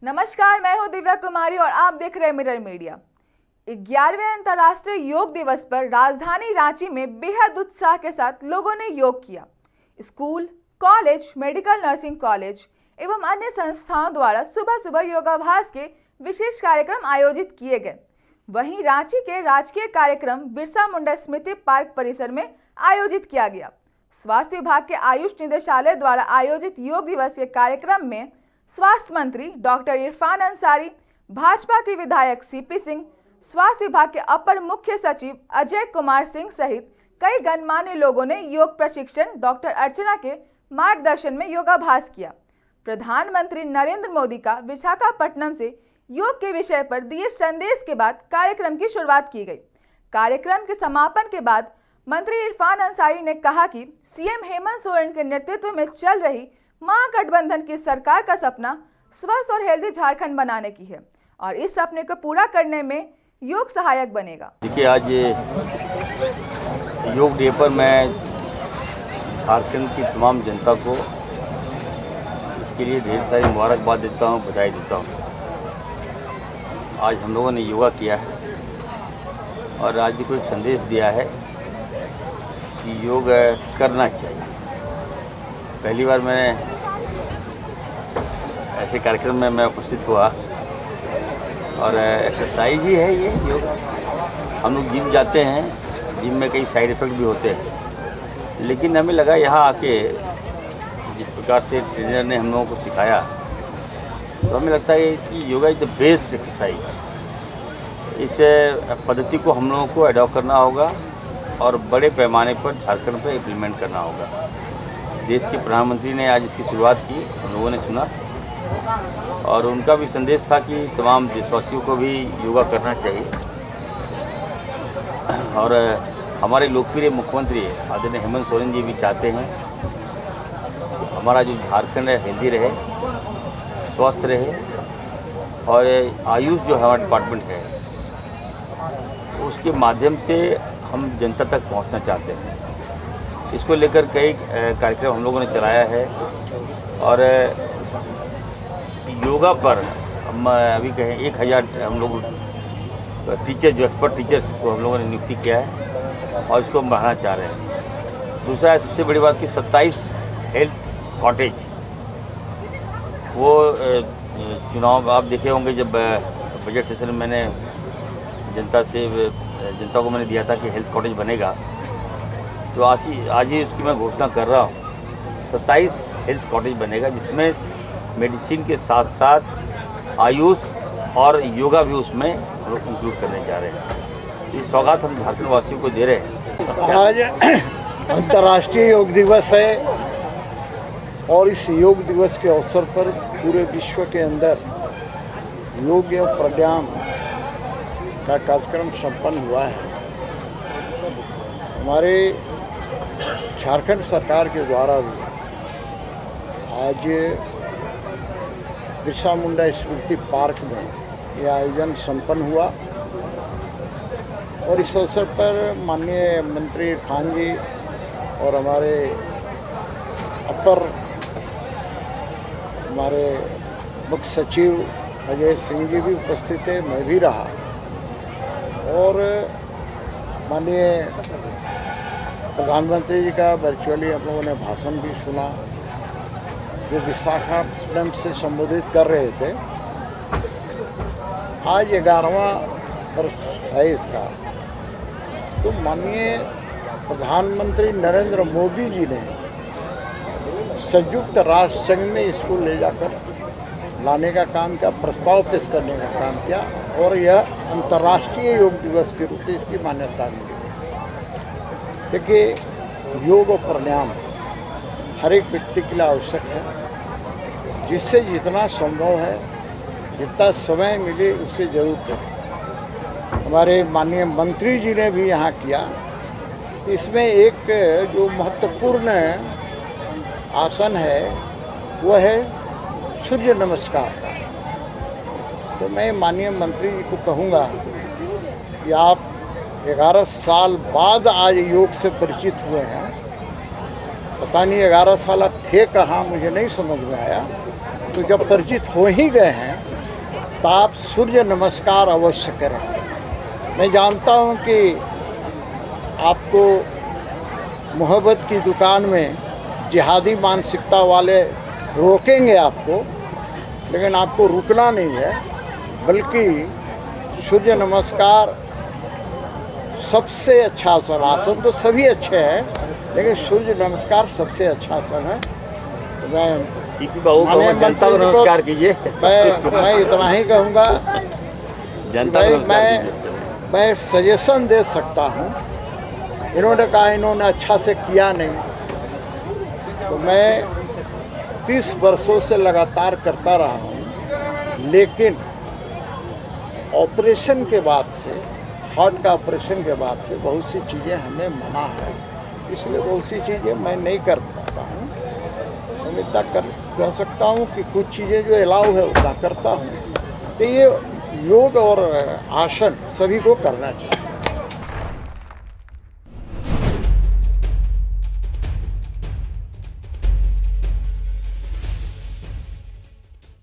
नमस्कार, मैं हूं दिव्या कुमारी और आप देख रहे हैं मिरर मीडिया। 11वें अंतर्राष्ट्रीय योग दिवस पर राजधानी रांची में बेहद उत्साह के साथ लोगों ने योग किया। School, college, medical nursing college एवं अन्य संस्थाओं द्वारा सुबह सुबह योगाभ्यास के विशेष कार्यक्रम आयोजित किए गए। वहीं रांची के राजकीय कार्यक्रम बिरसा मुंडा स्मृति पार्क परिसर में आयोजित किया गया। स्वास्थ्य विभाग के आयुष निदेशालय द्वारा आयोजित योग दिवस के कार्यक्रम में स्वास्थ्य मंत्री डॉक्टर इरफान अंसारी, भाजपा के विधायक सीपी सिंह, स्वास्थ्य विभाग के अपर मुख्य सचिव अजय कुमार सिंह सहित कई गणमान्य लोगों ने योग प्रशिक्षण डॉक्टर अर्चना के मार्गदर्शन में योगाभ्यास किया। प्रधानमंत्री नरेंद्र मोदी का विशाखापट्टनम से योग के विषय पर दिए संदेश के बाद कार्यक्रम की शुरुआत की गई। कार्यक्रम के समापन के बाद मंत्री इरफान अंसारी ने कहा कि सीएम हेमंत सोरेन के नेतृत्व में चल रही महागठबंधन की सरकार का सपना स्वस्थ और हेल्दी झारखंड बनाने की है और इस सपने को पूरा करने में योग सहायक बनेगा। देखिए, आज योग डे पर मैं झारखंड की तमाम जनता को इसके लिए ढेर सारी मुबारकबाद देता हूँ, बधाई देता हूँ। आज हम लोगों ने योगा किया है और राज्य को एक संदेश दिया है कि योग करना चाहिए। पहली बार मैंने ऐसे कार्यक्रम में मैं उपस्थित हुआ और एक्सरसाइज ही है ये योग। हम लोग जिम जाते हैं, जिम में कई साइड इफ़ेक्ट भी होते हैं, लेकिन हमें लगा यहाँ आके जिस प्रकार से ट्रेनर ने हम लोगों को सिखाया तो हमें लगता है कि yoga is the best exercise. इस पद्धति को हम लोगों को अडॉप्ट करना होगा और बड़े पैमाने पर झारखंड पर इम्प्लीमेंट करना होगा। देश के प्रधानमंत्री ने आज इसकी शुरुआत की, हम लोगों ने सुना और उनका भी संदेश था कि तमाम देशवासियों को भी योगा करना चाहिए। और हमारे लोकप्रिय मुख्यमंत्री आदरणीय हेमंत सोरेन जी भी चाहते हैं कि हमारा जो झारखंड है हेल्दी रहे, स्वस्थ रहे और आयुष जो हमारा डिपार्टमेंट है उसके माध्यम से हम जनता तक पहुंचना चाहते हैं। इसको लेकर कई कार्यक्रम हम लोगों ने चलाया है और योगा पर हम अभी कहें 1000 हम लोग टीचर जो एक्सपर्ट टीचर्स को हम लोगों ने नियुक्ति किया है और इसको हम बढ़ाना चाह रहे हैं। दूसरा है सबसे बड़ी बात कि 27 हेल्थ कॉटेज, वो चुनाव आप देखे होंगे जब बजट सेशन में मैंने जनता को मैंने दिया था कि हेल्थ कॉटेज बनेगा, तो आज ही उसकी मैं घोषणा कर रहा हूँ। 27 हेल्थ कॉटेज बनेगा जिसमें मेडिसिन के साथ साथ आयुष और योगा भी उसमें हम लोग इंक्लूड करने जा रहे हैं। ये सौगात हम झारखंड वासियों को दे रहे हैं। आज अंतर्राष्ट्रीय योग दिवस है और इस योग दिवस के अवसर पर पूरे विश्व के अंदर योग और प्राणायाम का कार्यक्रम संपन्न हुआ है। हमारे झारखंड सरकार के द्वारा भी आज बिरसा मुंडा स्मृति पार्क में यह आयोजन संपन्न हुआ और इस अवसर पर माननीय मंत्री इरफान जी और हमारे मुख्य सचिव अजय सिंह जी भी उपस्थित थे, मैं भी रहा और माननीय प्रधानमंत्री जी का वर्चुअली हम लोगों ने भाषण भी सुना जो विशाखापट्टनम से संबोधित कर रहे थे। आज 11वां वर्ष है इसका, तो माननीय प्रधानमंत्री नरेंद्र मोदी जी ने संयुक्त राष्ट्र संघ में इसको ले जाकर लाने का काम किया, प्रस्ताव पेश करने का काम किया और यह अंतर्राष्ट्रीय योग दिवस के रूप में इसकी मान्यता मिली। देखिए, योग और प्राणायाम हर एक व्यक्ति के लिए आवश्यक है, जिससे जितना संभव है, जितना समय मिले उससे जरूर करें। हमारे माननीय मंत्री जी ने भी यहाँ किया। इसमें एक जो महत्वपूर्ण आसन है वो है सूर्य नमस्कार। तो मैं माननीय मंत्री जी को कहूँगा कि आप 11 साल बाद आज योग से परिचित हुए हैं। पता नहीं 11 साल आप थे कहाँ, मुझे नहीं समझ में आया। तो जब परिचित हो ही गए हैं तो आप सूर्य नमस्कार अवश्य करें। मैं जानता हूं कि आपको मोहब्बत की दुकान में जिहादी मानसिकता वाले रोकेंगे आपको, लेकिन आपको रुकना नहीं है, बल्कि सूर्य नमस्कार सबसे अच्छा आसन। आसन तो सभी अच्छे हैं, लेकिन सूर्य नमस्कार सबसे अच्छा आसन है। तो मैं सीपी बाबू को जनता को नमस्कार कीजिए। मैं इतना ही कहूँगा, जनता को नमस्कार कीजिए। मैं सजेशन दे सकता हूँ। इन्होंने कहा इन्होंने अच्छा से किया नहीं, तो मैं 30 वर्षों से लगातार करता रहा हूँ, लेकिन ऑपरेशन के बाद से, हार्ट का ऑपरेशन के बाद से बहुत सी चीज़ें हमें मना है, इसलिए बहुत सी चीज़ें मैं नहीं कर पाता हूँ। तो मैं इतना कह सकता हूँ कि कुछ चीज़ें जो अलाउ है उतना करता हूँ। तो ये योग और आसन सभी को करना चाहिए।